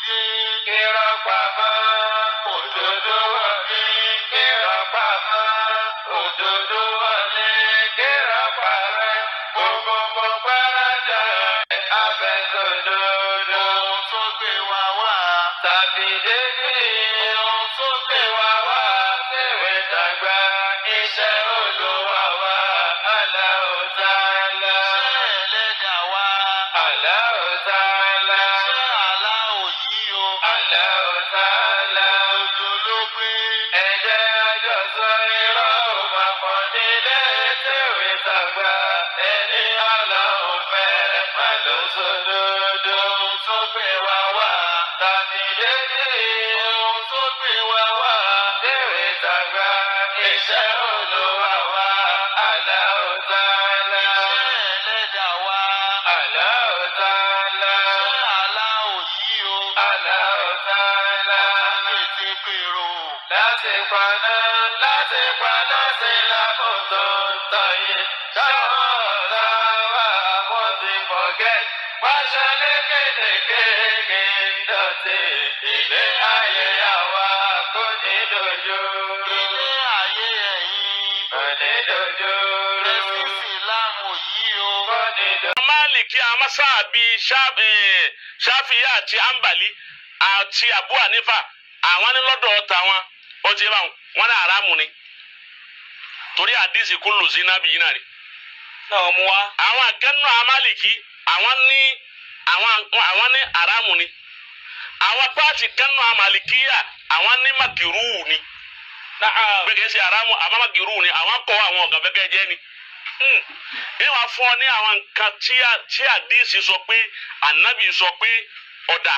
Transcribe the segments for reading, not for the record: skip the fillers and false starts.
wọlé irọ́ pamọ́ òdodo wọlé irọ́ pamọ́ òdodo wọlé irọ́ parẹ́ gbogbo gbáradà abẹ́sọ̀dodo tó gbé wa wá tàbí dédé ohun tó gbé wa wá tẹ̀wé dàgbà iṣẹ́ Olúwa wa Allahu Ta'ala. Iṣẹ́ Ẹlẹ́dàá wa Allahu Ta'ala. Iṣẹ́ Allahu yìí o Allahu Ta'ala. Ojú ló gbé. Ẹ jẹ́ àjọsọ irọ́ ò máa pọ̀ nílé tẹ̀wé dàgbà ẹni Allahu fẹ́ má lọ sódodo tó gbé wa wá tàbí dédé ohun tó gbé wa wá tẹ̀wé dàgbà iṣẹ́ Olúwa wa Allahu Ta'ala. Iṣẹ́ Ẹlẹ́dàá wa Allahu Ta'ala. Iṣẹ́ Allahu yìí o Allahu Ta'ala. Láti gbèrò láti paná sí lákòótó tọ̀yé táwọn ọ̀tá wa wọ́n ti forget. Pàṣẹ lékèélékèé dọ̀tí ilé ayé àwa kò ní dojú rú. Ilé ayé ẹ̀yìn kò ní dojú rú. Ẹ̀sìn Ìsìlámù yìí o kò ní dojú rú. Málìkì àwọn Másáàbí Ṣáfíì àti Ámbàlí àti Abu Hanifa àwọn ní lọ́dọ̀ tàwọn ó ti bá wọn ní àràmù ni torí àdìsí kúlù sí nábì yìí náà ni. náà mú wa. àwọn akẹ́nu Málìkì àwọn ní àràmù ni àwọn pààtì kẹ́nu Màlìkíyà àwọn ní màkìrú ni. gbẹ̀gẹ̀ sí àràmù àmọ́ màkìrú ni àwọn kọ́ àwọn ọ̀gá fẹ́kẹ́ jẹ́ ni. ìwà fún ọ ní àwọn nǹkan tí àdìsí sọ pé ànábì sọ pé ọ̀dà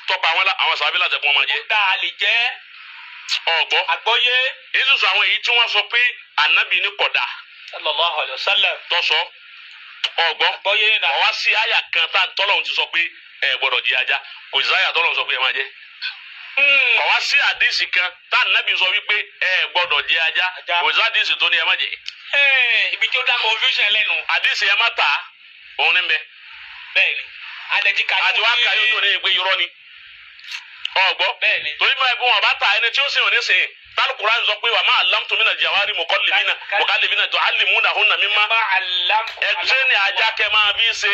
tọ́pa àwọn sàbí láti ẹ̀kọ́ máa jẹ́. ó dá a lè jẹ́. ọ̀gbọ́. àgbọ́yé. èyí sọ àwọn èyí tí wọ́n sọ pé ànábì ní kódà. sallallahu alaihi wasallam. tọ́sọ. ọ̀gbọ́. àgbọ́yé náà. ọ̀wá sí àyà kan tá tọ́lọ́hún ti sọ pé ẹ gbọ́dọ̀ jẹ ajá kò sí àyà tọ́lọ́hún sọ pé ẹ máa jẹ. ọ̀wá sí àdìsí kan tá ànábì sọ wípé ẹ gbọ́dọ̀ jẹ ajá kò sí àdìsí tó ní ẹ má jẹ. ibi tí ó dá confusion lẹ́nu. àdìsí ẹ má ta òun ní bẹ. bẹ́ẹ̀ni àti wá ka yóò ní ìgbé irọ́ ni. ọgbọ́ torí máa bí wọn bá ta ẹni tí ó sìn òní sìn tálùkùrá ń sọ pé wà máa lamtu mina jawari mọ̀kànlélínà tó alimuna hunna mímá ẹgbẹ́ ni ajá kẹ máa fi ṣe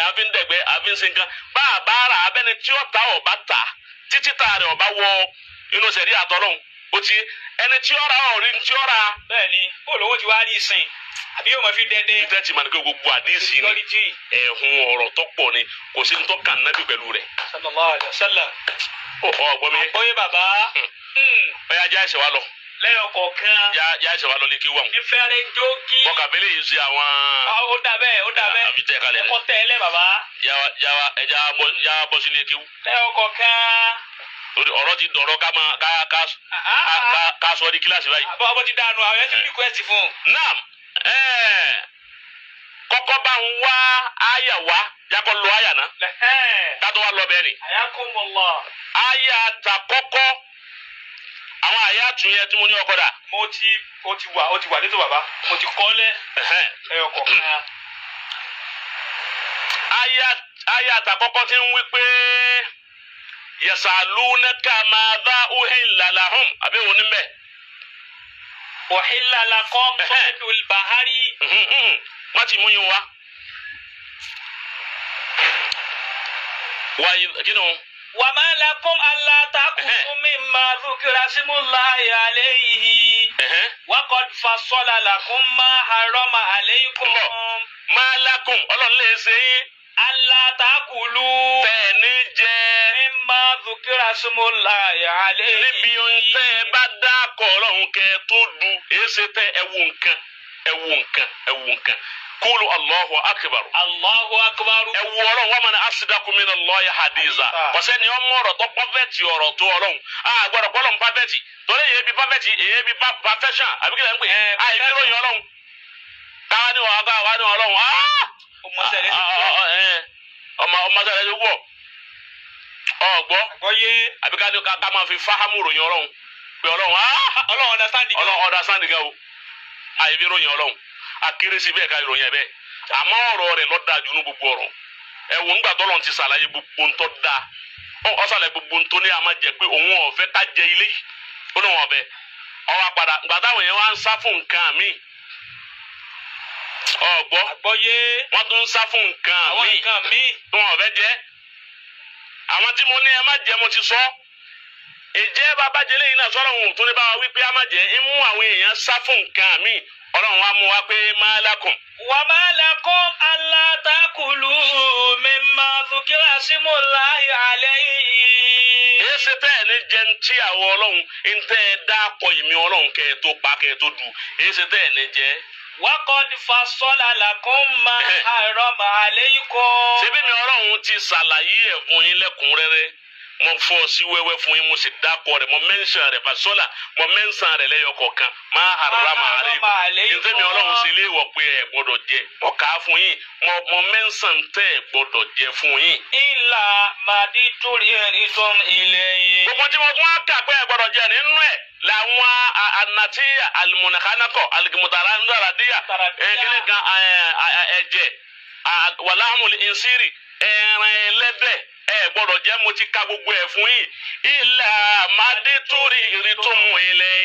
àfi ń dẹ̀gbẹ́ àfi ń ṣe nǹkan bá a bá ra abẹ́ni tí ó ta ọba ta títí ta rẹ̀ ọba wọ inú sẹ̀rí àtọ́lọ́hún ó ti ẹni tí ó ra ọ̀rí tí ó ra. bẹ́ẹ̀ni olówó ti wá rí ìsìn àbí yóò máa fi dẹ́dẹ́. ìtẹ́ ti máa ní kí gbogbo àdéhìsí ni ẹ̀hún ọ̀rọ̀ tó pọ̀ ni kò sí ní tó kàn nábì pẹ̀lú rẹ̀. sallallahu alaihi wasallam. ọgbọ́n mi. àgbọ́yé bàbá. ọ̀yà ajá ẹ̀sẹ̀ wa lọ. lẹ́yọ̀ kọ̀ọ̀kan. já ẹ̀sẹ̀ wa lọ ní kí wọ́n. ìfẹ́rẹ́ jókì. bọ́kà bẹ́lẹ̀ yìí ṣe àwọn. ó dà bẹ́ẹ̀ ó dà bẹ́ẹ̀. àbí tẹ́ kalẹ̀ ẹ̀kọ́ tẹ́ ẹ lẹ́ bàbá. ẹja bọ́ sílé kíw. lẹ́yọ̀ kọ̀ọ̀kan. ọ̀rọ̀ ti dọ̀rọ̀ ká sọ di kíláàsì báyìí. àbọ̀ ti dànù àwọn ẹ̀sìn request fún. naam kọ́kọ́ bá ń wá àyà wá yakọ̀ lọ àyà náà kátó wá lọ bẹ́ẹ̀ ni. ayakumullah. àyà ta kọ́kọ́ àwọn àyà tún yẹ tí mo ní ọkọ dà. ó ti wà létò bàbá mo ti kọ́ lẹ́ ẹ̀yọ̀ kọ̀ọ̀kan. àyà ta kọ́kọ́ ti ń wí pé yasalunaka madha uhilla lahum àbí òní mbẹ. uhilla lakum saydul bahari. wọ́n ti mú yín wá. wa ma lakum alla ta'kulu mimma dhukira smullahi alayhi wa qad fassala lakum ma harrama alaykum. ma lakum ọlọ́run lè ṣe yín. alla ta'kulu. tẹ̀ẹ̀ni jẹ́. mimma dhukira smullahi alayhi. níbi ohun tẹ́ ẹ bá dá kọ̀ ọlọ́run kẹ́ tó du èsì tẹ́ ẹ wù nǹkan. kúlù Allahu akbar. Allahu akbar. ẹ wù ọlọ́run wa man asdaqu min Allahi haditha. kọ́sẹ́ ni ọmọ ọ̀rọ̀ tó pọ́fẹ́tì ọ̀rọ̀ tó ọlọ́run. gbọ́dọ̀ kọ́ lọ́n pọ́fẹ́tì torí èyí bí pọ́fẹ́tì èyí bí perfection àbí kílẹ̀ ń pè. àìsí ròyìn ọlọ́run. káwá ní ọlọ́run. ọmọ sẹ́lẹ̀ ló wọ̀. ọgbọ́ àbí ká máa fi fáhámù ròyìn ọlọ́run. pé ọlọ́run understand gan o. àìsí ròyìn ọlọ́run. akérésì bẹ́ẹ̀ ká ìròyìn ẹ̀ bẹ́ẹ̀ àmọ́ ọ̀rọ̀ rẹ̀ ló dáa jù ní gbogbo ọ̀rọ̀ ẹ̀wọ̀n ńgbà tọ́lọ̀ ti ṣàlàyé gbogbo ntọ́ da ọ ṣàlàyé gbogbo ntọ́ ní àmà jẹ pé òun ọ̀fẹ́ ká jẹ ilé yìí ó ní wọn ọ̀fẹ́ ọwọ́ apàdà ńgbà táwọn yẹn wá ń sá fún nǹkan mi ọ̀gbọ́ wọ́n tún ń sá fún nǹkan mi tí wọn ọ̀fẹ́ jẹ àwọn tí mo ní ẹ má jẹ mo ti sọ ìjẹ́ bàbá jẹ lẹ́yìn náà sọ́rọ̀ òun tó ní bá wa wípé a má jẹ ń mú àwọn èèyàn sá fún nǹkan mi ọlọ́run wa mú wa pé má lákùn. wa ma lakum alla takulu mimma dhukira ismullahi alayhi. èsì tẹ́ ẹ̀ ní jẹun tí àwọn ọlọ́run ń tẹ́ ẹ dáàpọ̀ ìmí ọlọ́run kẹ́ ẹ tó pa kẹ́ ẹ tó dù èsì tẹ́ ẹ̀ ní jẹ́. wa qad fassala lakum ma harrama alaykum. ṣebí mi ọlọ́run ti ṣàlàyé ẹ̀ fún yín lẹ́kùnrẹ́rẹ́ mo fọ́ sí wẹ́wẹ́ fún yín mo sì dákọ̀ rẹ̀ mo mẹ́ńsàn rẹ̀ fasọ́là mo mẹ́ńsàn rẹ̀ lẹ́yọ kọ̀ọ̀kan má harrama alaykum ntẹ́mi ọlọ́run sì lè wọ̀ pé ẹ gbọ́dọ̀ jẹ mo kà á fún yín mo mẹ́ńsàn tẹ́ ẹ gbọ́dọ̀ jẹ fún yín. illa madituritum ilayhi. gbogbo tí mo tún wá kà pé ẹ gbọ́dọ̀ jẹ nínú ẹ̀ làwọn ànàtí alimunakanakọ aligimutaradíyà kíni kan ẹ̀jẹ̀ wàláhùn ìnsírì ẹran ẹlẹ́dẹ̀ ẹ gbọ́dọ̀ jẹ mo ti ka gbogbo ẹ fún yìí ilà màdìtúrì ìrìtùmù ilẹ̀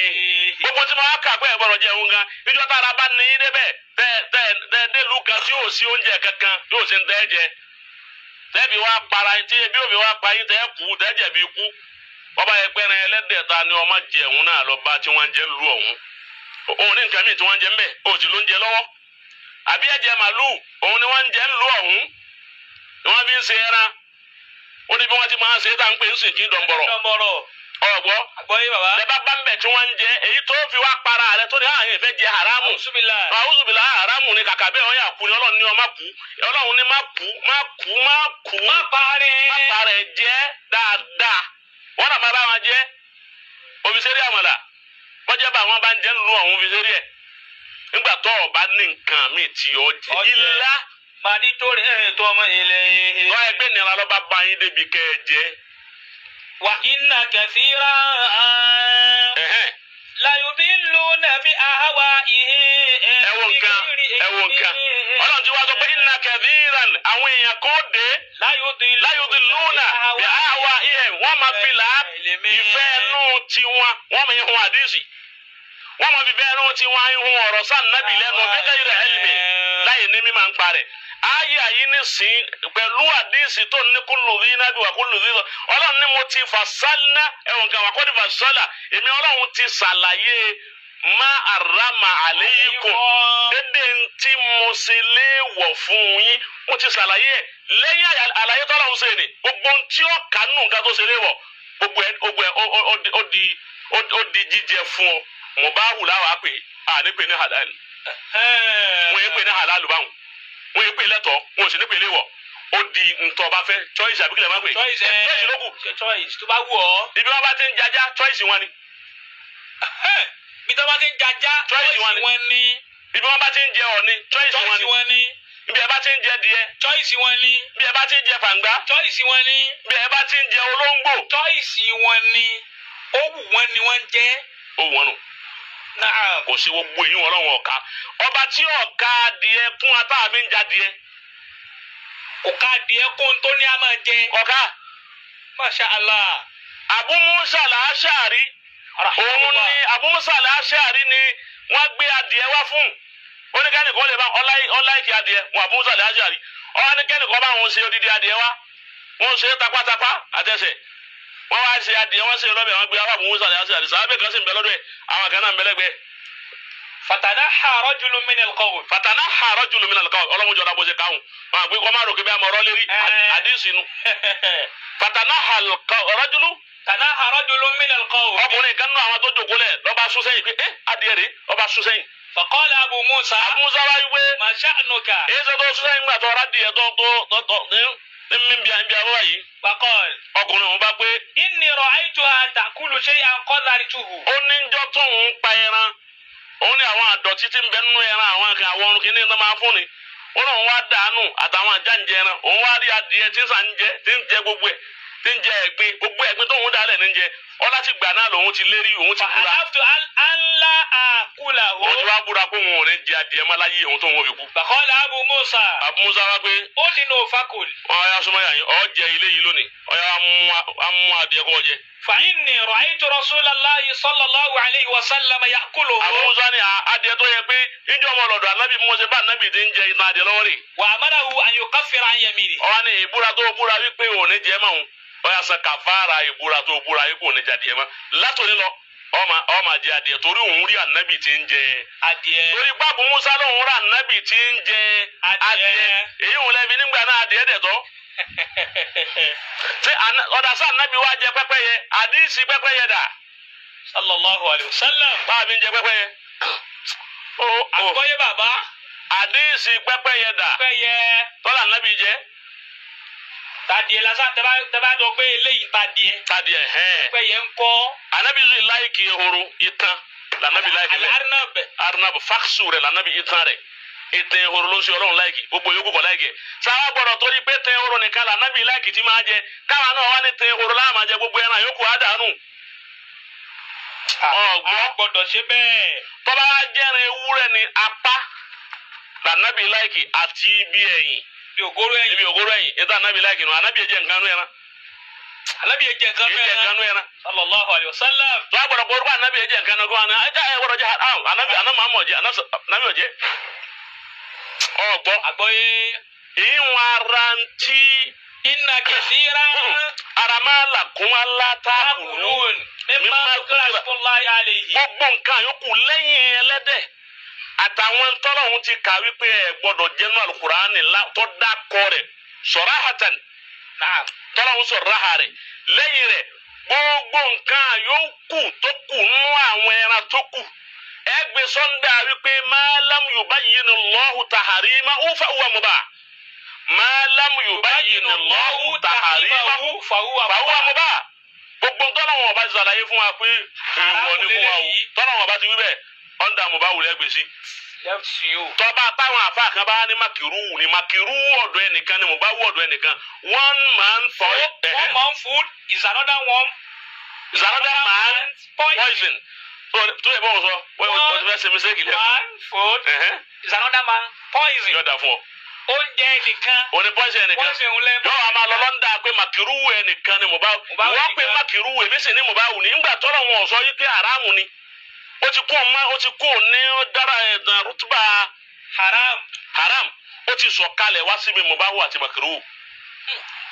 gbogbo tí mo wá kà pé ẹ gbọ́dọ̀ jẹ òun gan ìjọ tára bá ní í débẹ̀ tẹ délùú kan tí yóò sí oúnjẹ kankan yóò sì ń tẹ́ jẹ tẹ́bi wá para tí ebi òbí wá pa yín tẹ́ kú tẹ́ jẹ̀bi kú ọba ẹgbẹ́rin ẹlẹ́dẹ̀ ta ni ọmọ jẹun náà lọ bá tí wọ́n jẹ lu ọ̀hún òun ní nǹkan míì tí wọ́n jẹ ń bẹ̀ òsì ló ń jẹ lọ́wọ́ àbí ẹ̀jẹ̀ màlúù òun ni wọ́n ń jẹ ń lu ọ̀hún ni wọ́n fi ń ṣe ẹran ó ní bí wọ́n ti máa ṣe é tá à ń pè ń sìn kí dọ̀nbọ̀rọ̀ ọ̀gbọ́ lẹ́bàá bá ń bẹ̀ tí wọ́n ń jẹ èyí tó fi wá para rẹ tó ní àwọn ìfẹ́ jẹ haramu àwùzùbìlà haramu ni kàkà bẹ́ẹ̀ wọ́n yà kú ni ọlọ́run ní ọ má kú ọlọ́run ní má kú má parẹ́ jẹ́ dáadáa wọ́n náà máa bá wọn jẹ́ òfìsẹ́rì àmàlà wọ́n jẹ́ bá wọn bá ń jẹ́ nínú ọ̀hún òfìsẹ́rì ẹ̀ nígbà tó o bá ní nǹkan míì tí o jẹ ilá màdìtúrì ètò ọmọ ilẹ̀ yìí. wọ́n ẹgbẹ́ nira lọ́ba bá yín débi kẹ́ ẹ jẹ́. wa inna kathiran la yudilluna bi ahwa'ihim. ẹ wo nǹkan ọlọ́run ti wá sọ pé inna kathiran àwọn èèyàn kò dé la yudilluna bi ahwa'ihim wọ́n máa fi là á ìfẹ́ ẹnu tiwọn wọ́n máa ń hun àdìsí wọ́n máa fi bẹ́ẹ̀ ẹnu tiwọn ń hun ọ̀rọ̀ sáà nábì lẹ́nu bí ghayri ilmi láyé ní mímọ̀ ń parẹ́ ayé àyí ní sìn pẹ̀lú àdìsí tó ní kullu dhi nábì wà kullu dhi ọlọ́run ní mo ti fassalna ẹ̀wọ̀n kan wà kọ́ ní fassala èmi ọlọ́run ti ṣàlàyé má harrama alaykum dédé ntí mo ṣe léèwọ̀ fún yín mo ti ṣàlàyé lẹ́yìn àlàyé tọ́lọ́run ṣe ni gbogbo ntí ó kánú nǹkan tó ṣe léèwọ̀ gbogbo ẹ̀ ó di jíjẹ fún ọ mubahu láwàá pè á ní pè ní halal wọ́n yẹ pè ní halal báwọn wọ́n yẹ pè lẹ́tọ̀ọ́ wọ́n sì ní pè léwọ̀ ó di ntọ́ bá fẹ́ choice àbíkílẹ̀ máa ń pè choice ló kù choice tó bá wù ọ́. ibi wọn bá ti ń jajá choice wọn ni. ibi tó bá ti ń jajá choice wọn ni. ibi wọn bá ti ń jẹ ọ̀ni choice wọn ni. ibi ẹ bá ti ń jẹ díẹ̀ choice wọn ni. ibi ẹ bá ti ń jẹ fàǹgbá choice wọn ni. ibi ẹ bá ti ń jẹ olóńgbò choice wọn ni. ó wù wọn ni wọ́n jẹ́. ó wù wọn nù kò sí gbogbo èyí wọn lọ́wọ́ ọ̀ka ọba tí ọ̀ka adìẹ kún atáàbí ń jadìẹ ọ̀ka adìẹ kún tó ní a máa jẹ ọ̀ka Masha Allah. Abu Musa al-Ash'ari òun ni Abu Musa al-Ash'ari ni wọ́n gbé adìẹ wá fún oníkẹ́ni kò lè bá ọláìkì adìẹ wọn Abu Musa al-Ash'ari oníkẹ́ni kò bá wọn ṣe odidi adìẹ wá wọn ṣe tapatapa àtẹsẹ̀ wọ́n wá ṣe adìẹ wọ́n ṣe lọ́bẹ̀ wọ́n gbé Abu Musa al-Ash'ari sábẹ́ kan sì ń bẹ lọ́dọ̀ ẹ̀ àwọn kan náà ń bẹ lẹ́gbẹ̀ẹ́. Fatanaha rajulun min al-qawm. Fatanaha rajulun min al-qawm ọlọ́run jọ̀dá bó ṣe káwọn wọn àgbẹ̀ kọ́ máa rò kí bí amọ̀rọ̀ lérí àdìsí nu. Fatanaha rajulun. Tanaha rajulun min al-qawm. ọkùnrin kan náà àwọn tó jókòó lẹ̀ lọ́ba sún sẹ́yìn pé adìẹ rè ọba sún sẹ́yìn. Faqala Abu Musa. Abu Musa wá wípé. Ma sha'nuka. èyí sọ tó sún sẹ́yìn gbà tó ọ̀rá adìẹ tó ní bí àwọn yìí. Faqala. ọkùnrin òun bá pé. Inni ra'aytuha ta'kulu shay'an qadartuhu. ó ní njọ́ tó ń pa ẹran òun ní àwọn àdọ̀tí tí ń bẹ nínú ẹran àwọn kan àwọn ọrùn kìíní tó máa fún ni ó náà wá dànù àtàwọn àjáǹjẹ ẹran òun wá rí adìẹ tí ń jẹ gbogbo ẹ̀ tí ń jẹ ẹ̀gbin gbogbo ẹ̀gbin tó ń dálẹ̀ ní jẹ ọlá ti gbà náà lòun ti lérí òun ti búra. فحلفت ألا آكله. òun ti wá búra pé òun ò ní jẹ adìẹ mọ́ láyé òun tó ń wọ́n fi kú. فقال أبو موسى Abu Musa wá pé أذن فكل. ọ̀ya súnmọ́ yà yín ọ̀ jẹ ilé yìí lónìí ọ̀ya amú adìẹ kọ́ jẹ. فإني رأيت رسول الله صلى الله عليه وسلم يأكله. Abu Musa ní adìẹ tó yẹ pé ìjọ ọmọ lọ́dọ̀ anábì Mùsá bá anábì ti ń jẹ iná adìẹ lọ́wọ́ rẹ̀. وأمره أن يكفر عن يمينه. ọ̀wá ní ìbúra tó búra wípé ò ní jẹ mọ́ ọ̀ya san kàfàrà ìbúra tó búra wípé ò ní jẹ adìẹ mọ́ látòní lọ ọmọ jẹ adìẹ torí òun rí anábì ti ń jẹ adìẹ. torí Abu Musa lòun rí anábì ti ń jẹ adìẹ èyí òun lẹ́bi nígbà náà adìẹ dẹ̀ tọ́. ṣé ọ̀dà sá anábì wá jẹ pẹ́pẹ́yẹ àdìsí pẹ́pẹ́yẹ dà. sallallahu alayhi wa sallam. báwa fi ń jẹ pẹ́pẹ́yẹ. àgbọ̀yé bàbá. àdìsí pẹ́pẹ́yẹ dà. pẹ́pẹ́yẹ. tọ́lá anábì jẹ. tadìẹ lásán tẹ́bá jọ pé eléyìí tadìẹ. tadìẹ hẹ́ẹ̀. pẹ́pẹ́yẹ ń kọ́. anabi zu láìkì ehoro itan lànàbì láìkì rẹ arnab faksu rẹ lànàbì itan rẹ ìtàn ehoro ló ń ṣe Ọlọ́run láìkì gbogbo yòókù kọ láìkì sáwá gbọ́dọ̀ torí pé tàn ehoro nìkan lànàbì láìkì tí máa jẹ káwa náà wá ní tàn ehoro láà máa jẹ gbogbo ẹran yòókù àdánù. ọgbọ́n gbọ́dọ̀ ṣe bẹ́ẹ̀. tọ́ba wa jẹ́rin ewúrẹ́ ní apá lànàbì láìkì àti ibi ẹ̀yìn ibi ògóró ẹ̀yìn ìtàn anabi láìkì nù anabi ẹ̀jẹ̀ nǹkan nù ẹran. anabi ẹ̀jẹ̀ nǹkan nù ẹran. sallallahu alayhi wa sallam. tó a gbọ́dọ̀ kóró bá anabi ẹ̀jẹ̀ nǹkan nù ẹran ẹja ẹ gbọ́dọ̀ jẹ anabi anamọ ọjẹ anabi ọjẹ. ọgbọ àgbọ̀yé. ìwọn arantí. inna kathira. aramala kún aláta kulun. mímá kíláàsì alayhi. gbogbo nǹkan yòókù lẹ́yìn ẹlẹ́dẹ̀ àtàwọn tọ́lọ́hún ti kà wípé ẹ gbọ́dọ̀ jẹ́nu alukurani tó dákọ̀ rẹ̀ sarahatan tọ́lọ́hún sọ̀rọ̀ rẹ̀ lẹ́yìn rẹ̀ gbogbo nǹkan yòókù tó kù nú àwọn ẹran tó kù ẹgbẹ́ sọ́ndà wípé ma lam yubayyinillahu tahrimahu fa huwa mubah ma lam yubayyinillahu tahrimahu fa huwa mubah gbogbo tọ́lọ́hún ọba ti sàlàyé fún wa pé èèwọ̀ ni fún wa o tọ́lọ́hún ọba ti wí bẹ́ẹ̀ ọ̀ndà mo bá wulẹ̀ gbèsè. tọ́ba táwọn afa kan bá ní makiru ọ̀dọ̀ ẹnìkan ni mo bá wú ọ̀dọ̀ ẹnìkan 1 man for 1 man food is another one. is another man poison. tó yẹ bọ́ọ̀ sọ wọ́n ti fẹ́ ṣe mistake lẹ́kọ̀ọ́. 1 food is another man poison. yọ̀dà fún ọ. oúnjẹ ẹnìkan. o ní poison ẹnìkan. yọ àmà lọ́lọ́ndà pé makiru ẹnìkan ni mo bá wọ́n pé makiru èmi sì ni mo bá wù ní nígbà tọ́lọ̀ wọn sọ yí pé haramu ni. ó ti kú ní dára ẹ̀dàn rútúbà haram ó ti sọ kalẹ̀ wá síbi mo bá wù àti makiru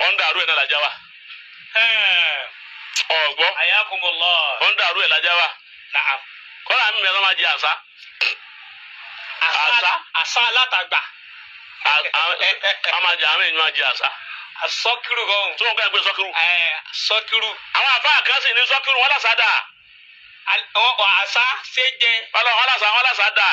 ọ̀ndà àrùn ẹ̀ náà làjá wa. ọ̀gbọ́ ọ̀ndà àrùn ẹ̀ làjá wa. kọ́lá mi mẹ́rin máa jẹ àṣà. àṣà alátagbà. a máa jẹ àwọn èèyàn máa jẹ àṣà. sọ́kìrù gan. tí wọ́n kàn ń pè sọ́kìrù. sọ́kìrù. àwọn àfáà kan sì ní sọ́kìrù wọn làṣà dà. àṣà ṣe jẹ. wọn làṣà dà.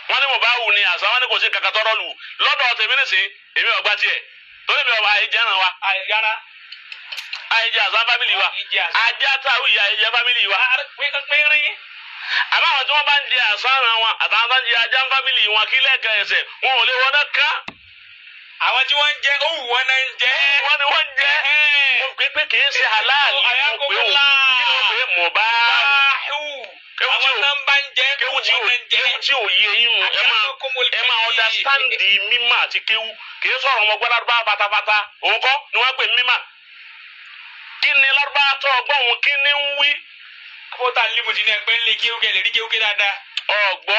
wọ́n ní mo bá wù ní àṣà wọn ní kò sí kankan tọrọ lù lọ́dọ̀ tèmi nìsín èmi ọgbà tiẹ̀ torí mi ọba àìjẹ ràn wa. yàrá. àìjẹ àṣà fámìlì wa ajá táwù ìyá àìjẹ fámìlì wa. pínrín. àmọ́ àwọn tí wọ́n bá ń jẹ àṣà ràn wọn àtàwọn tó ń jẹ ajá fámìlì wọn kí lẹ́ẹ̀kan ẹsẹ̀ wọn ò lè wọ́n náà ká. àwọn tí wọ́n ń jẹ òwú wọn náà ń jẹ. wọ́n ni wọ́n ń jẹ. mo pé kì í ṣe halal. mo pé o kí ló pé mo bá. àwọn náà ń bá ń jẹ kéwù tí ò yé yín o ẹ máa understand mímọ̀ àti kéwù kì í sọ̀rọ̀ ọmọ gbọ́ lárúbá pátápátá òun kọ́ ni wọ́n pè mímọ̀. kí ni lárúbá tó ọgbọ́n òun kí ni ń wí. kóòtà limusi ní ẹgbẹ́ ńlẹ̀ kéwù kẹlẹ̀ rí kéwù kí dáadáa. ọgbọ́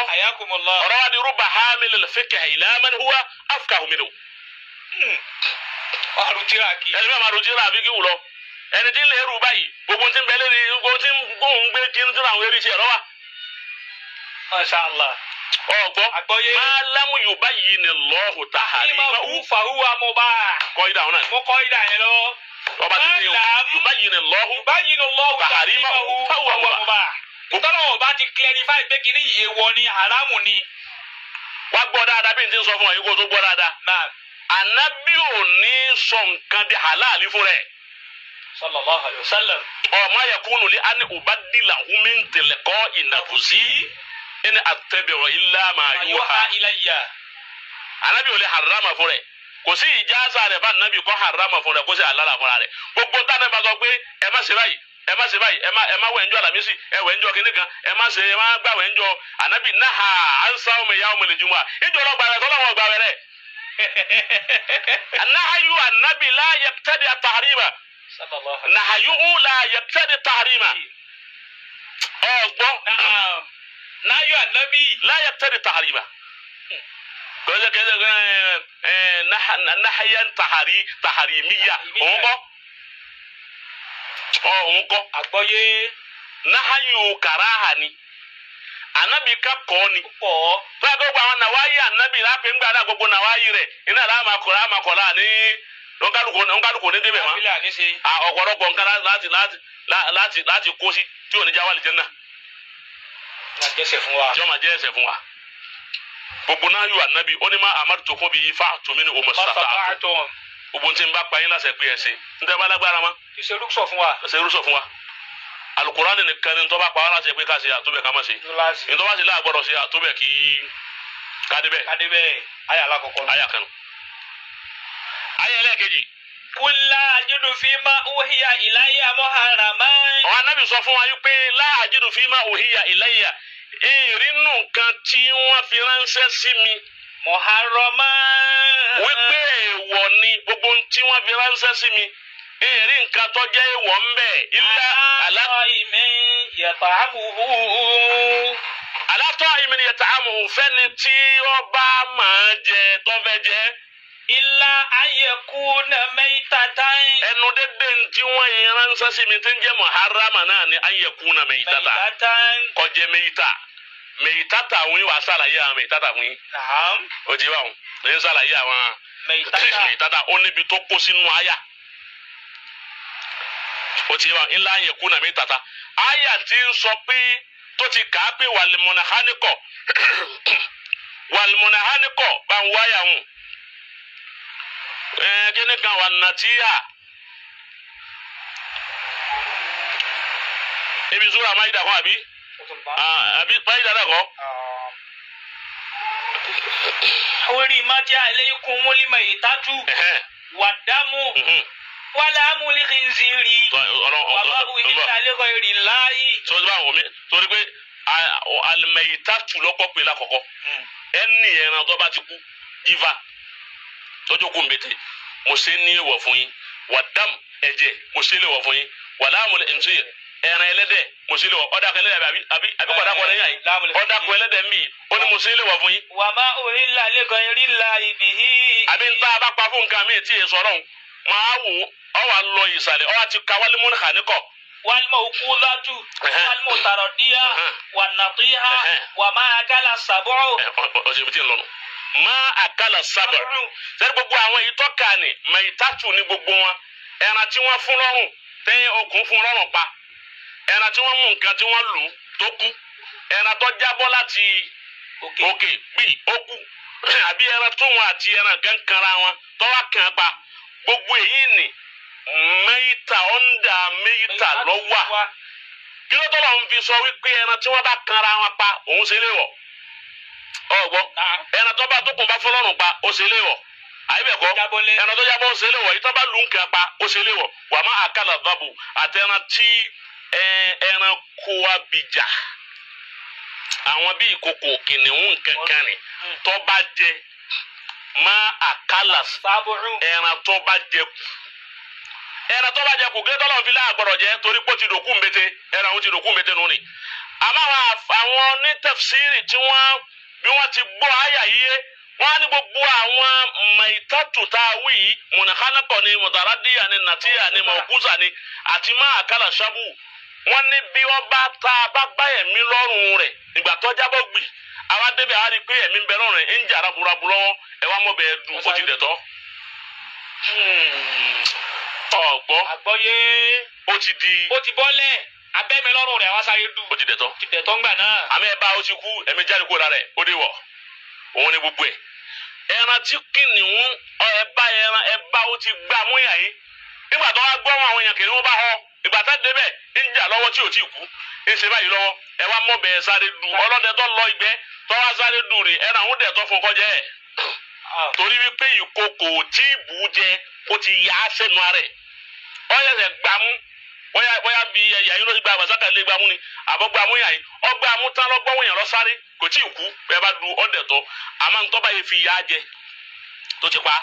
ọ̀rọ̀ wa di rúbà hamil al-fiqh ila man huwa afqahu minhu. arutira kì. ẹni bẹ́ẹ̀ máa rutira àbí kí wù lọ ẹni tí ń lè rú báyìí gbogbo tí ń bẹ lérí gbogbo tí ń gbóhùn gbé kí n tí àwọn eré tiẹ̀ lọ́wọ́. Mashallah. ọgbọ́ máa lámú yorùbá yìí ni lọ́hùn tá a rí. fàhùwà mo bá. kọ́ ìdá àwọn náà. mo kọ́ ìdá yẹn lọ. ọba tí ní yorùbá yìí ni lọ́hùn tá a rí fàhùwà mo bá. ìtọ́nà ọba ti clarify pé kí ni èèwọ̀ ni haramu ni. wá gbọ́ dáadáa bí n ti sọ fún ọ yìí kó tó gbọ́ dáadáa. Ànábì ò ní sọ nǹkan di halali fún rẹ̀. Sallallahu alayhi wa sallam. ma yakunu li an ubaddilahu min tilqa'i nafsi in attabi'u illa ma yuha ilayya. Ànábì ò lè harama fún rẹ̀ kò sí ìjáza rẹ̀ bá nàbì kọ́ harama fún rẹ̀ kó sì alára fúnra rẹ̀ gbogbo táwọn ẹ̀ bá sọ pé ẹ má ṣe báyìí ẹ má ṣe báyìí ẹ má wẹ̀ ńjọ́ Àlàmísì ẹ wẹ̀ ńjọ́ kínní kan ẹ má gbà wẹ̀ ńjọ́ ànábì náà ansa omi ya omi lè jùmọ̀ ìjọ lọ gbàwẹ̀ tọ́lọ́wọ́ gbàwẹ̀ rẹ̀ nahayu ànábì la yaqtadi at-tahrima nahayu la yaqtadi at-tahrima ọgbọ́n nahayu ànábì la yaqtadi at-tahrima kọ́sẹ̀ nahayan taharimiya òun kọ́ àgbọ́yé nahayu karaha ni anabi ka kọ́ ni fún gbogbo àwọn nàwáyé anabi lápẹ́ ń gbàdá gbogbo nàwáyé rẹ̀ iná láàmà kọ́lá ní nkálukú ní débẹ̀ mọ́ ọ̀pọ̀lọpọ̀ nǹkan láti kó sí tí ò ní jáwálì jẹ́ náà tí ó máa jẹ́ ẹsẹ̀ fún wa gbogbo náà yóò anabi ó ní má amadu kó bí yí fa tòmí ní omo sàtà àtọ gbogbo tí n bá pa yín lásẹ̀ pé ẹsẹ̀ n tẹ́ bá lágbára ma. ṣe rúkṣọ fún wa. ṣe rúkṣọ fún wa alukurani nìkan ni ntọ́ba pa wá lásẹ̀ pé ká ṣe àtúbẹ̀ ká má ṣe ntọ́ba ṣe láàgbọ́dọ̀ ṣe àtúbẹ̀ kí kádébẹ̀. kádébẹ̀ ayé alákọ̀ọ́kọ́. ayé kanu. ayé ẹlẹ́ẹ̀kejì. kúlá ajidu fima uhiya ilayya muharraman. àwọn anabi sọ fún wa yìí pé láàjìdù fima uhiya ilayya ìrìnnù kan tí wọ́n fi ránṣẹ́ sí mi. muharraman. wípé èèwọ̀ ni gbogbo tí wọ́n fi ránṣẹ́ sí mi èrè nǹkan tó jẹ́ èèwọ̀ ń bẹ. ilá alátọ́ ìmí yata'amuhu. alátọ́ ìmí yata'amuhu fẹ́ni tí ó bá máa jẹ tó fẹ́ jẹ. ilá ayẹkúnà maytatan. ẹnu dédé tí wọ́n yìí ránṣẹ́ sí mi tí ń jẹ́ muharrama náà ni ayẹkúnà maytatan. kó jẹ́ mayta. mẹyìtàtà àwọn yìí wà sàlàyé àwọn mẹyìtàtà àwọn yìí. o ti bá wọn ní sàlàyé àwọn mẹyìtàtà ó níbi tó kó sínú àyà. o ti bá wọn ńlá yẹ kú nà mẹyìtàtà. àyà ti ń sọ pé tó ti kà á pé wàlìmọ̀nàhánikọ̀ bá ń wáyà wọn. kíni kan wà nàtíyà. ebi zoro àmàyídà kan àbí. àbí báyìí dáadáa kọ́. orí májá alaykum múlímọ̀ ìtàtù wàdámù wàlámù lìkìnzìrì wàbáwù ìdílálẹ́kọ̀ọ́ èrì láàyè. sọ́dọ̀ bá wọ̀ mí torí pé alimẹ̀ ìtàtù lọ́kọ́ pé lákọ̀ọ́kọ́ ẹni ẹran tó bá ti kú jífa tọ́jú kú mbẹ́tẹ̀ mo ṣe ní èèwọ̀ fún yín wàdámù ẹ̀jẹ̀ mo ṣe lè wọ̀ fún yín wàlámù lìkìnzìrì ẹran ẹlẹ́dẹ̀ mùsùlùmí wọ ọdà kan ẹlẹ́dẹ̀ àbí kọdà kan lẹ́yìn àyè ọdà kan ẹlẹ́dẹ̀ mi ó ní mùsùlùmí wọ fún yín. wà á máa òhìnlá lẹ́kọ̀ọ́ eré ńlá ibì yìí. àbí n ta bá pa fún nǹkan mi tí ì sọ̀rọ̀ máa wò ọ wà lọ ìsàlẹ̀ ọ wà ti ka wálé múni kàníkọ̀. wàlímọ̀ òkú látù wàlímọ̀ tàrọ̀díyà wà nàtíyà wà máa kálá sàbọ̀. ọ̀sẹ̀ mi ti ń lọ́nu máa àkàlà sábà sẹ́ni gbogbo àwọn ìtọ́ka ni mẹ̀yìtàtù ní gbogbo wọn ẹran tí wọ́n fún lọ́rùn tẹ́yìn okùn fún lọ́rùn pa ẹran tí wọ́n mú nǹkan tí wọ́n lù tó kú ẹran tó jábọ́ láti òkè bí ó kú àbí ẹran tó wọn àti ẹran kan kanra wọn tó wá kàn pa gbogbo èyí ni mẹ́yìtà ọ̀ndà mẹ́yìtà lọ́wọ́ kí ló tọ́lọ̀ ń fi sọ wípé ẹran tí wọ́n bá kanra wọn pa òun ṣe léwọ̀ ọgbọ́ ẹran tó bá tó kùn bá fọlọ́run pa ó ṣe léwọ̀ àyíbẹ̀kọ́ ẹran tó jábọ́ ó ṣe léwọ̀ yìí tó bá lù ń kàn pa ó ṣe léwọ̀ wà má àkàlà dọ́bù àti ẹran tí ẹranko abìjà àwọn bíi ìkòkò kìnìún kankan ni tó bá jẹ má àkàlà ẹran tó bá jẹ kù ẹran tó bá jẹ kù gẹ́gẹ́ tọ́lọ́ fi láàgbọ̀rọ̀ jẹ torí pé ó ti dòkú mbete ẹran ó ti dòkú mbete nù ni àmọ́ àwọn onítẹ̀fsírì tí wọ́n bí wọ́n ti gbọ́ àyà yìí wọ́n á ní gbogbo àwọn mẹ̀tàtù tá a wí yìí mùnàkánákọ̀ ni mùtàràdíyà ni nàtíyà ni mọ̀kúsà ni àti má àkàlà ṣábù wọ́n ní bí wọ́n bá tá a bá gbá ẹ̀mí lọ́rùn rẹ̀ ìgbà tó jábọ̀ gbì àwa débẹ̀ á rí i pé ẹ̀mí ń bẹ lọ́rùn rẹ̀ ń jà raburabu lọ́wọ́ ẹ wá mọ̀ bẹ́ẹ̀ dùn ó ti dẹ̀ tọ́. ọ̀gbọ́ àgbọ́yé ó ti di ó ti bọ́lẹ̀ abẹ́mi lọ́rùn rẹ̀ wá sáré dùn ó ti dẹ̀ tọ́. ti dẹ̀ tọ́ ńgbà náà. àmì ẹ̀ bá ó ti kú ẹ̀mí jáde kó lára ẹ̀ ó dé wọ̀ òun ni gbogbo ẹ̀ ẹran tí kìnìún ẹ bá ó ti gbá múyà yín nígbà tó wá gbọ́ àwọn èèyàn kìnìún bá họ ìgbà tá débẹ̀ ń jà lọ́wọ́ tí ò tí kú ń ṣe báyìí lọ́wọ́ ẹ wá mọ̀ bẹ́ẹ̀ sáré du ọlọ́dẹ tó lọ ìgbẹ́ tó wá sáré du rè ẹran òun dẹ̀ tó fún kọjá ẹ̀. torí wípé ìkòkò tí ìbú jẹ kó ti yá sẹ́nu rẹ̀ ọ̀yẹ̀sẹ̀ gbàmú bóyá bí ẹ̀yà yín ló ti gba àgbàsákà lé gbàmú ni àbọ̀ gbàmú yàn yín ọgbàmú tán lọ́gbọ́n yàn lọ sáré kò tí ì kú bẹ́ẹ̀ bá du ọ̀dẹ̀ tọ́ àmọ́ ntọ́ bá yẹ fi yá jẹ tó ti pa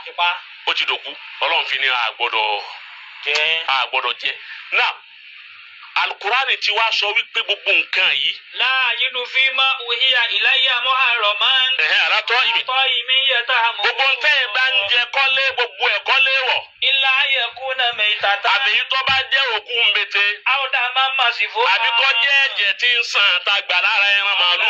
ó ti dòkú ọlọ́run fi ní àgbọ̀dọ̀ jẹ náà alukurani ti wá sọ wípé gbogbo nǹkan yìí. láàyínú fi máa wíyà ìláyà muharraman. àràtọ́ ìmì. àtọ́ ìmì yẹta àmọ́. gbogbo ntẹ́ ẹ̀ bá ń jẹ kọ́lé gbogbo ẹ̀ kọ́lé wọ̀. ilá ayẹkùnà mẹ́tàtà. àbí tó bá jẹ́ òkú mbete. àwòdà máa ma sì fún. àbí kọ́ jẹ́ ẹ̀jẹ̀ tí ń sàn tá a gbà lára ẹran màálù.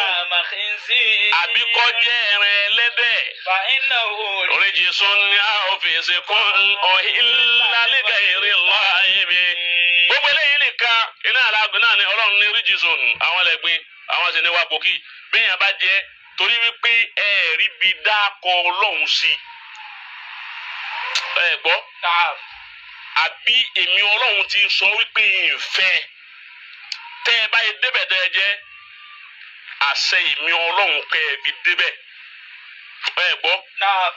àbí kọ́ jẹ́ ẹran ẹlẹ́dẹ̀. fa iná o. rijsun ní ọ́fíìsì kan ọ̀hìnlálẹ́gà èrè láàyè gbogbo eléyìí nìkan iná alágbèé náà ni ọlọ́run ní rijsun àwọn ẹlẹ́gbin àwọn sì ní wà pòkì bẹ́ẹ̀ yẹn bá jẹ́ torí wípé ẹ̀ẹ́rì bí dákọ̀ ọlọ́run sí ẹ gbọ́ àbí èmi ọlọ́run ti sọ wípé ìfẹ́ tẹ́ ẹ báyìí débẹ̀ tẹ́ ẹ jẹ́ àṣẹ èmi ọlọ́run kẹ́ ẹ fi débẹ̀ ẹ gbọ́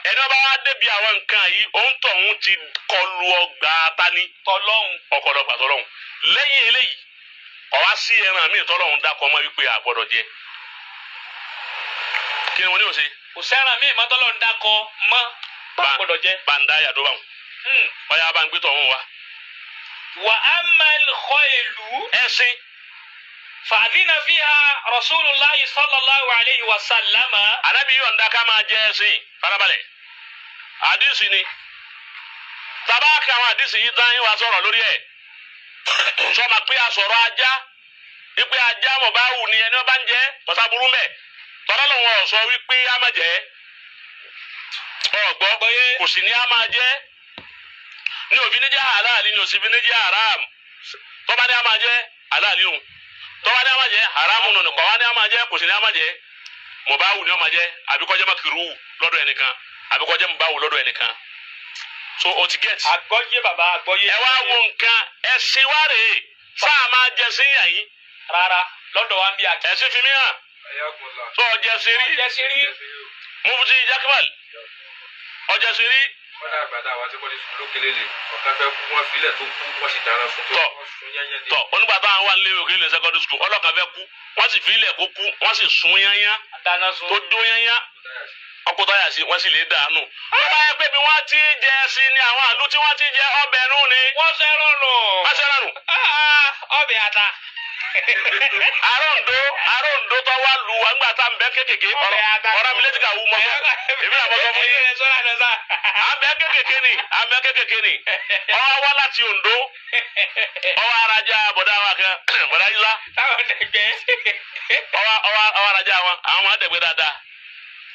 ẹni ọba wa débi àwọn nǹkan yìí òun tọ̀hún ti kọlu ọgbà tani tọlọ́hún ọ̀kọ̀lọpà tọlọ́hún lẹ́yìn eléyìí ọ̀wá sí ẹran míì tọlọ́hún dákọ̀ ọmọ wípé àgbọ̀dọ̀ jẹ kí ni mo ní o ṣe. kò sẹ́ran míì mọ́ tọ́lọ́hún dákọ̀ mọ́ àgbọ̀dọ̀ jẹ. bàǹdà yàtọ̀ báwọn ọ̀yà bá ń gbé tọ̀hún wa. wà á máa kọ́ ìlú. ẹ̀sìn. fàdínà fiha rasulullahi sallallahu alayhi wa sallama. Ànábì yọ̀ǹda ká máa jẹ ẹ̀sìn farabalẹ̀ àdìsí ni tabaka àwọn àdìsí yìí dán yín wá sọ̀rọ̀ lórí ẹ̀ sọ́ma pé a sọ̀rọ̀ ajá wípé ajá mọ̀ bá wù ní ẹni wọ́n bá ń jẹ́ tọ́sàbúrú mẹ́ tọ́lá lòun ọ̀ sọ wípé a máa jẹ́ ọ̀gbọ́ kò sì ní a máa jẹ́ ní òbí ní jẹ́ halal ní òsì bí ní jẹ́ haram tọ́ba ní a máa jẹ́ halal nù tọ́ba ní a máa jẹ́ haram nù nìkan wá ní a máa jẹ́ kò sì ní a máa jẹ́ mọ̀ bá wù ní a máa jẹ́ àbíkọ́jẹ́ makiru lọ́dọ̀ ẹnìkan àbíkọ́jẹ́ mọ̀ bá wù lọ́dọ̀ ẹnìkan so o ti get. àgbọ́yé bàbá àgbọ́yé. ẹ wá wo nǹkan ẹ̀sìn wá rèé sáà máa jẹ sí yàn yín. rárá lọ́dọ̀ wa ń bí àkẹ́. ẹ̀sìn fi mí hàn. tó ọjẹ sí rí. ọjẹ sí rí. mufti Jakmal ọjẹ sí rí. wọ́n dá àgbàdo àwọn tí wọ́n ti sùn lókè lélẹ̀ ọ̀kan fẹ́ kú wọ́n filẹ̀ tó kú wọ́n sì dáná sun tó wọ́n sun yányán dé. tọ onígbà táwọn wà nílé òkè ilé secondary school ọlọ́kan fẹ́ kú wọ́n sì filẹ̀ kó kú wọ́n sì sun yányán tó dó yányán ọkọ táyà sí wọ́n sì lè dànù. wọ́n bá yẹ pé bí wọ́n ti jẹ sí ni àwọn àlù tí wọ́n ti jẹ ọbẹ̀ nù ni. wọ́n sẹ́rọ̀ nù. wọ́n sẹ́rọ̀ nù. ọbẹ̀ ata. arondo tó wá lu wa ńgbà tá n bẹ kékèké ọ̀rọ̀ mi létí ká wú mọ́ èmi náà mọ́ sọ fún yín. à ń bẹ kékèké ni ọwọ́ wá láti Ondo ọwọ́ arajà bọ̀dá wa kan bọ̀dá yíṣá ọwọ́ arajà wọn àwọn máa dẹ̀gbẹ́ dáadáa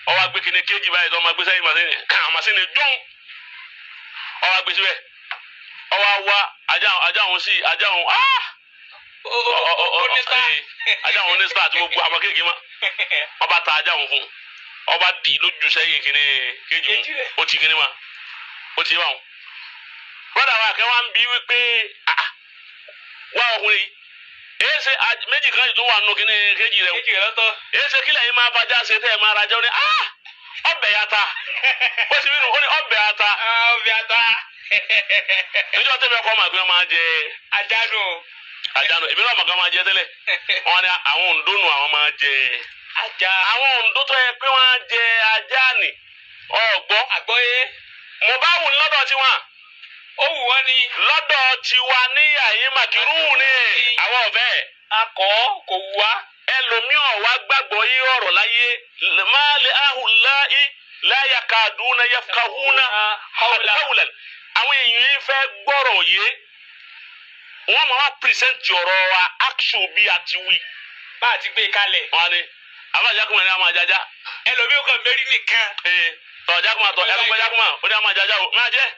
ọwọ́ agbé kìíní kéjì báyìí tó máa gbé sẹ́yìn màsínì jọ́n ọwọ́ agbé síbẹ̀ ọwọ́ wa ajá òun sí ajá òun ajá òun ní star tí gbogbo àwọn kéèké ma ọba ta ajá òun fún ọba dì lójú sẹ́yìn kìíní kéjì òun ó ti kìíní ma ó ti yé wa òun brọ́dà wa kẹ́ wá ń bí wípé wá ọkùnrin èyí ṣe méjì kan tó wà nù kìíní kéjì rẹ o èyí ṣe kílẹ̀ yìí máa bàjá ṣe tẹ́ ẹ̀ máa rajá ó ní ọbẹ̀ yàtá ó sì bínú ó ní ọbẹ̀ yàtá. ọbẹ̀ ata. níjọ́ tẹ́lẹ̀ kọ́ máa gbé wọn máa jẹ àjànù. àjànù èmi náà màkà máa jẹ tẹ́lẹ̀ wọn ni àwọn òǹdó nù àwọn máa jẹ ajá. àwọn òǹdó tó yẹ pé wọn á jẹ ajá nì ọgbọ́ àgbọ́yé. mo bá wù lọ́dọ̀ tiwọn ó wù wọ́n ni. lọ́dọ̀ tiwa ní àyín màkìrú ni àwọn ọ̀fẹ́. akọ kò wù wá. ẹlòmíràn wá gbàgbọ́ yí ọ̀rọ̀ láyé máa lè ahùláì láyà kàdúnà yafkahuna hawlan àwọn èèyàn yìí fẹ́ gbọ́rọ̀ yé wọ́n máa wá pírísẹ́ǹtì ọ̀rọ̀ wa action bí a ti wí. bá a ti gbé kalẹ̀. wọ́n ní àbájákùnrin ni a máa jájá. ẹlòmíràn kan mẹ́rin nìkan. tọ̀ jákùnrin àtọ̀ ẹlòmíràn jákùnrin ó ní a máa jájá o máa jẹ́.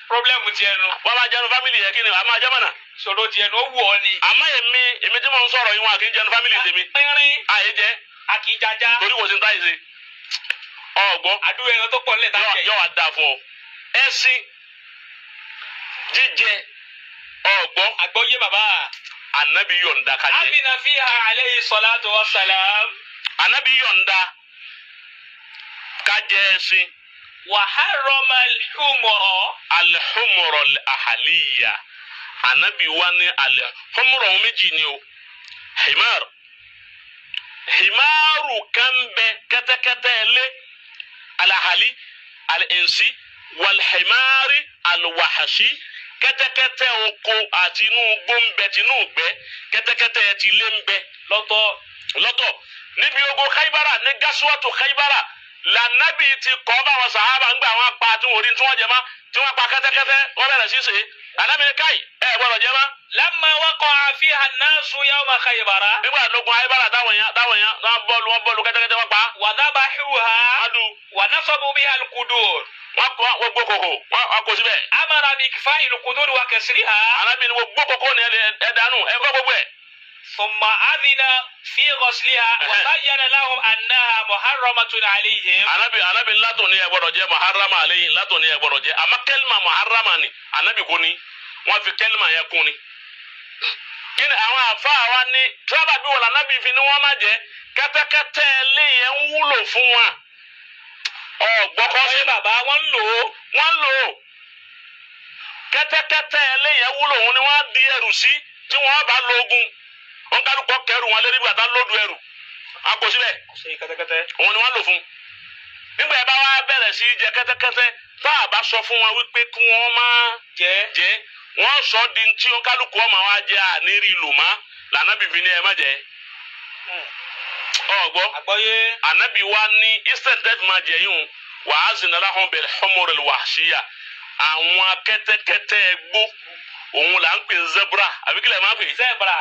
pírọ́blẹ́mù tiẹ̀ nu. wọ́n máa jẹnu fámìlì yẹn kí ni a máa jẹ́ mọ̀nà. sọ̀rọ̀ tiẹ̀ nu ó wù ọ́ ni. àmọ́ èmi tí mo ń sọ̀rọ̀ yìí wọn kì í jẹnu fámìlì tèmi. àyè jẹ́. a kì í jájá. torí kò sí ní táyì sí. ọgbọ́. àdúrà ẹran tó pọ̀ nílẹ̀ tá a jẹ. yọ wá da fún ọ. ẹ̀sìn jíjẹ ọgbọ́. àgbọ́yé bàbá. Ànábì yọ̀ǹda ká jẹ. amina fiha alayhi salatu wa salam. Ànábì yọ̀ǹda ká jẹ ẹ̀sìn وحرم الحمر. الحمر الأهلية anabi wa ni الحمر méjì ni o himaru kan bẹ kẹ́tẹ́kẹ́tẹ́ ilé alahali alinsi walhimari alwahashi kẹ́tẹ́kẹ́tẹ́ oko àti inú igbó ń bẹ tinú gbẹ kẹ́tẹ́kẹ́tẹ́ ti lé ń bẹ lọ́tọ̀ níbi ogun Khaybara ní gasuwatu Khaybara lànàbì ti kọ́ bá wọn sàhábà ń gbà wọn pa tí wọn rí tí wọn jẹ má tí wọn pa kẹ́tẹ́kẹ́tẹ́ wọn bẹ̀rẹ̀ sí ṣe alámìnira káyì ẹ gbọ́dọ̀ jẹ má. lamma waqa'a fiha an-nasu yawma Khaybara. nígbà lógun Khaybara táwọn yẹn wọn bọ́ọ̀lù kẹ́tẹ́kẹ́tẹ́ wọn pa. wa dhabahuha wa nasabu biha al-qudur. wọn gbó koko wọn kò síbẹ̀. amara bi ikfa'i al-qudur wa kasriha. alámìnira wọn gbó koko ni ẹ dànù ẹ kọ́ gbogbo ẹ. ثم أذن في غسلها وبين لهم أنها محرمة عليهم. Ànábì látò ní ẹ gbọ́dọ̀ jẹ́ muharrama alayhim látò ní ẹ gbọ́dọ̀ jẹ́ àmọ́ kẹ́lìmà muharrama ni Ànábì kò ní wọ́n fi kẹ́lìmà yẹn kún ni. Kí ni àwọn àfáà wa ní tírábà bí wọn Ànábì fi ni wọ́n má jẹ́ kẹ́tẹ́kẹ́tẹ́ ilé yẹn ń wúlò fún wọn. Ọ̀gbọ́kọ́ sí bàbá wọn lò ó. Kẹ́tẹ́kẹ́tẹ́ ilé yẹn wúlò òun ni wọ́n di ẹrù sí tí wọ́n bá lógun. Wọ́n kálukọ kẹrù wọn lé nígbà tá lódu ẹrù akosílẹ̀ òun ni wọ́n lò fún. nígbà yẹn bá wá bẹ̀rẹ̀ sí jẹ kẹ́tẹ́kẹ́tẹ́ tá a bá sọ fún wọn wípé kí wọ́n máa jẹ wọ́n sọ di tí wọ́n kálukọ ọmọ wa jẹ àníri lùmá lànàbì fi ní ẹ má jẹ. ọgbọ ànábì wa ní instant death máa jẹ yìí wàá zinala hàn bẹ̀rẹ̀ humuril wahshiya àwọn kẹ́tẹ́kẹ́tẹ́ gbó òun là ń pè zebra àbí kílẹ̀ máa ń pè zebra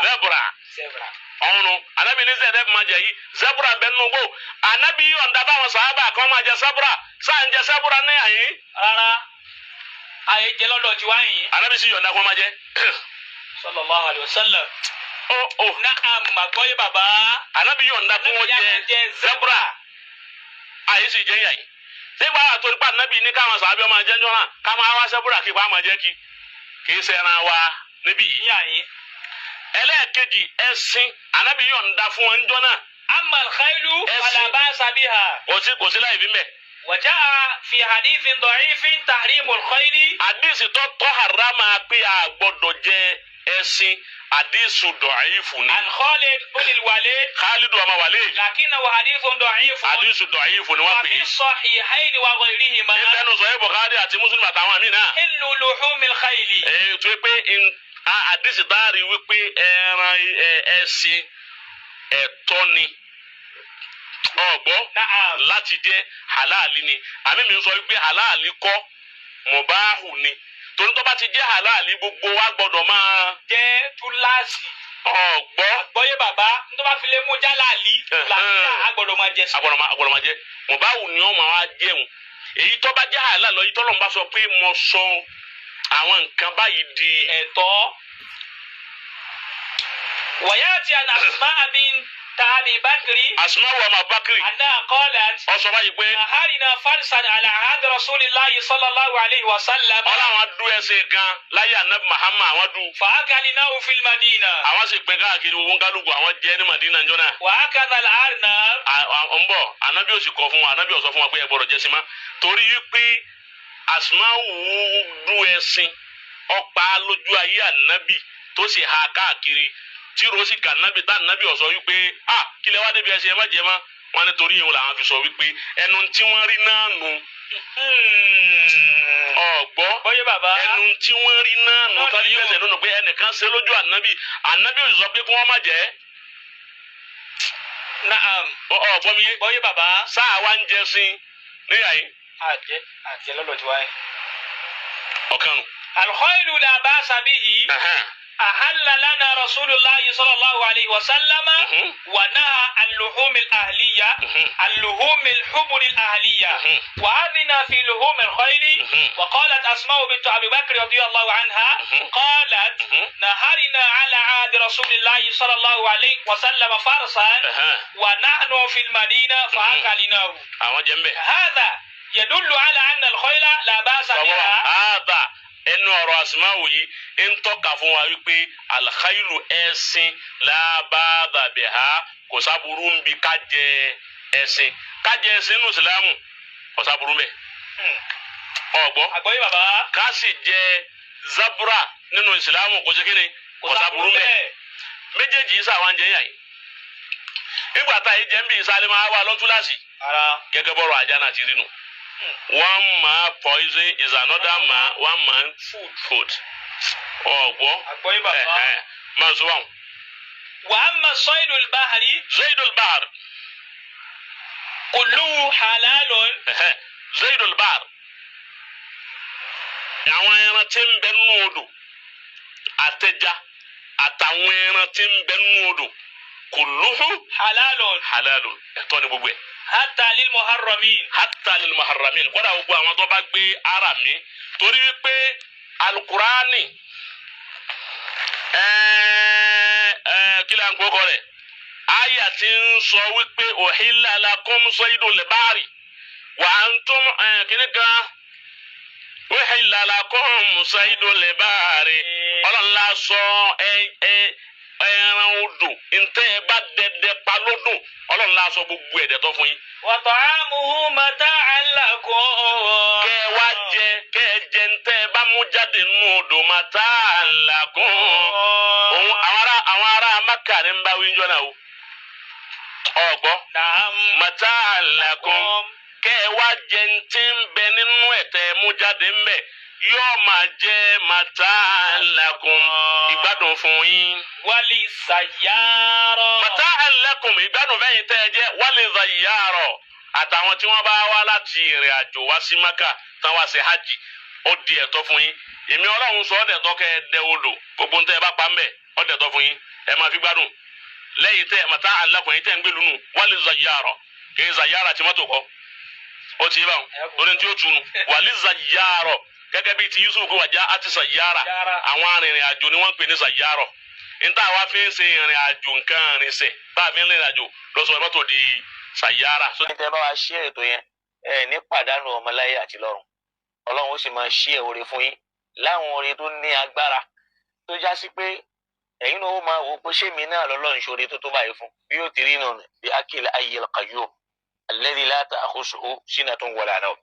ọ̀hún anabi ní zebra máa jẹ yìí zebra bẹ́ẹ̀ nù gbó anabi yọ̀ǹda báwọn sàábà kan máa jẹ zebra sáà ń jẹ zebra ní àyín. rárá àyè jẹ lọ́dọ̀ tí wàá yìí. anabi sì yọ̀ǹda kó máa jẹ. sallallahu alayhi wa sallam. na'am àgbọ́yé bàbá. anabi yọ̀ǹda kó wọ́n jẹ zebra àyè sì jẹ yàyí. nígbà àtòrí pa anabi ní káwọn sàábà máa jẹ njọ́ náà káwọn àwa zebra kí wọ́n máa jẹ kí kìí ṣẹran wa níbí yìí àyè. ẹlẹ́ẹ̀kejì ẹṣin Ànábì yọ̀ǹda fún wọn jọ náà. amal khaylu fala ba'sa biha. kò sí láì fi mẹ́. waja'a fi hadithin da'ifin tahrimul khayli. àdìsí tó tọ́ harama pé a gbọ́dọ̀ jẹ ẹṣin àdìsí dọ̀ọ́yìfù ni. an Khalid ibn Walid. Khalid ọmọ Walid. lakinnahu hadithun da'ifun. àdìsí dọ̀ọ́yìfù ni wọ́n pè é. wa fi sahihayn wa ghayrihima. ìfẹ́nu Sahih Bukhari àti Muslim àtàwọn àmì náà. hillu luhumil khayli. tó pé àdìsí dárí wípé ẹran ẹṣin ẹ̀tọ́ ni ọgbọ́ láti jẹ́ halali ni àmì mi sọ wípé halali kọ́ mubahu ni torí tó bá ti jẹ́ halali gbogbo wa gbọ́dọ̀ máa jẹ́ túláàsì. ọgbọ́ yé bàbá tó bá fi lè mú jálàlí làbíyà agbọ́dọ̀ máa jẹ sí. agbọ́dọ̀ máa jẹ mubahu ni ọmọ wa jẹun èyí tó bá jẹ́ halal lọ yìí tó lọ́n bá sọ pé mo sọ àwọn nǹkan báyìí di ẹ̀tọ́. wàyàtì àná Asma bint Abi Bakri. Asma wa ma Bakri. anna qalat. ọsọ báyìí pé. naharina farsan ala ahadi rasulillahi sallallahu alayhi wa sallam. ọlọ́run adu ẹsẹ̀ kan láyé anabi Muhammad àwọn du. fa'akalinahu fil Madina. àwọn sì pín káàkiri wọn kálukú àwọn jẹ́ ní Madina njọ́ náà. wa hakadha al-arnab. ń bọ̀ anabi ò sì kọ́ fún wa anabi ò sọ fún wa pé ẹ gbọ́dọ̀ jẹ́ sí ma torí pé Asma du ẹ̀sìn ọ̀pá lójú ayé anabi tó sì ha káàkiri tí rosi ka anabi tá anabi ó sọ wípé kílẹ̀ wá débi ẹsẹ̀ ẹ má jẹ́ ma wọn ni torí yẹn làwọn fi sọ wípé ẹnu tí wọ́n rí náà nù. ọgbọ́ ẹnu tí wọ́n rí náà nù tàbí ẹsẹ̀ nínú pé ẹnìkan ṣe lójú anabi anabi ò sọ pé kí wọ́n má jẹ́. ọgbọ́ mi yé sáà wá ń jẹ sí níyà yìí. àjẹ lọ́dọ̀ tí wáyé. ọ̀kanu. al-khaylu la ba'sa bihi. أهل لنا رسول الله صلى الله عليه وسلم ونهى اللحوم الأهلية اللحوم الحمر الأهلية وأذن في لحوم الخيل وقالت أسماء بنت أبي بكر رضي الله عنها قالت نهرنا على عهد رسول الله صلى الله عليه وسلم فرسا ونحن في المدينة فأكلناه هذا يدل على أن الخيل لا بأس بها. ẹnu ọ̀rọ̀ Asma'u yìí ń tọ́ka fún wa wípé alkhailu ẹ̀sìn lábàdàbẹ̀há kò sábúrú ń bi kájẹ ẹ̀sìn nínú ìsìlámù kò sábúrú mẹ́ ọgbọ́ àgbọ̀yé bàbá. ká sì jẹ zabura nínú ìsìlámù kò sí kíni kò sábúrú mẹ́ méjèèjì yìí sàwọn jẹ yàn yìí nígbà tá yìí jẹ́ ń bí ìsàlẹ̀ máa wà lọ́túláṣì gẹ́gẹ́ bọ́rọ̀ ajá náà ti rí nu. One man poison is another man one man food. ọgbọ́ àgbọ̀yé bàbá. máa sọ wọn. wa amma saydul bahri. zaydul bahr. kulluhu halalun. zaydul bahr. àwọn ẹran tí ń bẹ nínú odò àtẹjá àtàwọn ẹran tí ń bẹ nínú odò kulluhu halalun ẹ̀tọ́ ni gbogbo ẹ̀. hatta lil muharramin. kódà gbogbo àwọn tó bá gbé ara mi torí wípé alukurani kí la ń gbókọ rẹ̀ àyà tí ń sọ wípé uhilla lakum saydul bahri wa antum kíní kan. uhilla lakum saydul bahri ọlọ́run la sọ ẹran odò ntẹ́ ẹ bá dẹdẹ pa lódò ọlọ́run la sọ gbogbo ẹ̀dẹ̀ tó fún yín. wa ta'amuhu mata'an lakum. kẹ́ ẹ wá jẹ kẹ́ ẹ jẹ ntẹ́ ẹ bá mú jáde nínú odò mata'an lakum. òun àwọn ará Mákà ní ń bá wíńjọ náà o. ọgbọ́ mata'an lakum. kẹ́ ẹ wá jẹ ntí ń bẹ nínú ẹ̀tẹ̀ mú jáde ń bẹ yóò máa jẹ mata'an lakum ìgbádùn fún yín. wali sayyara. mata'an lakum ìgbádùn fẹ́yìn tẹ́ ẹ jẹ́ wali sayyara àtàwọn tí wọ́n bá wá láti ìrìn àjò wá sí Mákà tán wá sí hajj ó di ẹ̀tọ́ fún yín. èmi Ọlọ́run sọ ọ́ dẹ̀tọ́ kẹ́ ẹ dẹ odò gbogbo ntẹ́ ẹ bá pa ń bẹ̀ ọ́ dẹ̀tọ́ fún yín ẹ máa fi gbádùn lẹ́yìn tẹ́ mata'an lakum yìí tẹ́ ń gbé lónù wali sayyara kì í sayyara tí mọ́tò kọ́ ó ti bá wọn lórí tí ó tunu wali sayyara gẹ́gẹ́ bíi ti Yusuf kó wàjá àti sayyara àwọn arìnrìn àjò ni wọ́n ń pè ní sayyara níta àwa fi ń ṣe ìrìn àjò nǹkan àrìnsẹ̀ bá a fi ń rìn àjò lọ́sọ̀rọ̀ mọ́tò di sayyara. ní tẹ́ bá wa ṣí ètò yẹn ní pàdánù ọmọláyé àti lọ́run Ọlọ́run ó sì máa ṣí ẹ̀ oore fún yín láwọn oore tó ní agbára tó já sí pé ẹ̀yin náà ó máa wò pé ṣé mi náà lọ́lọ́run ṣoore tó tó báyìí fún bí ó ti rí nù bí akil hayyil qayyum alladhi la ta'khusuhu sinatun wala nawm